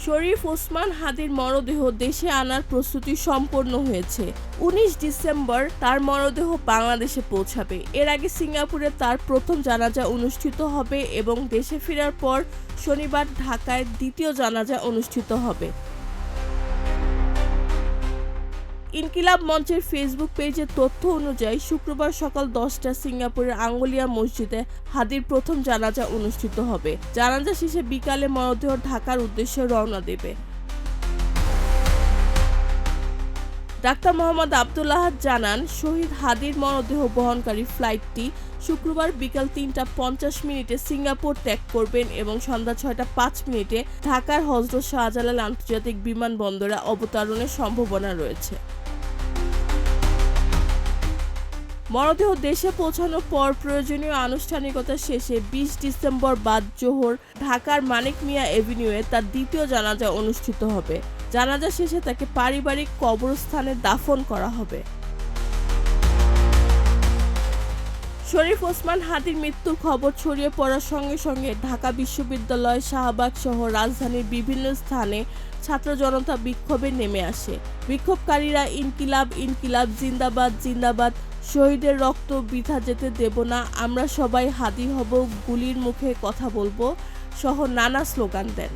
শরীফ ওসমান হাদির মরদেহ দেশে আনার প্রস্তুতি সম্পন্ন হয়েছে। ১৯ ডিসেম্বর তার মরদেহ বাংলাদেশে পৌঁছাবে। এর আগে সিঙ্গাপুরে তার প্রথম জানাজা অনুষ্ঠিত হবে এবং দেশে ফেরার পর শনিবার ঢাকায় দ্বিতীয় জানাজা অনুষ্ঠিত হবে। ইনকিলাব মঞ্চের ফেসবুক পেজের তথ্য অনুযায়ী শুক্রবার সকাল 10টায় সিঙ্গাপুরের আঙ্গুলিয়া মসজিদে হাদির প্রথম জানাজা অনুষ্ঠিত হবে। জানাজা শেষে বিকালে মরদেহ ঢাকার উদ্দেশ্যে রওনা দেবে। ডাক্তার মোহাম্মদ আব্দুল আহাদ জানান, শহীদ হাদির মরদেহ বহনকারী ফ্লাইটটি শুক্রবার বিকাল ৩টা ৫০ সিঙ্গাপুর ত্যাগ করবেন এবং সন্ধ্যা ৬টা ৫ ঢাকার হযরত শাহজালাল আন্তর্জাতিক বিমানবন্দরে অবতরণের সম্ভাবনা রয়েছে। মরদেহ দেশে পৌঁছানোর পর প্রয়োজনীয় আনুষ্ঠানিকতা শেষে ২০ ডিসেম্বর বাদ জোহর ঢাকার মানিক মিয়া এভিনিউয়ে তার দ্বিতীয় জানাজা অনুষ্ঠিত হবে। জানাজা শেষে তাকে পারিবারিক কবরস্থানে দাফন করা হবে। শরীফ ওসমান হাদির মৃত্যুর খবর ছড়িয়ে পড়ার সঙ্গে সঙ্গে ঢাকা বিশ্ববিদ্যালয়, শাহবাগ সহ রাজধানীর বিভিন্ন স্থানে ছাত্র জনতা বিক্ষোভে নেমে আসে। বিক্ষোভকারীরা ইনকিলাব ইনকিলাব, জিন্দাবাদ জিন্দাবাদ, শহীদের রক্ত বৃথা যেতে দেব না, আমরা সবাই হাদি হব, গুলির মুখে কথা বলবো সহ নানা স্লোগান দেন।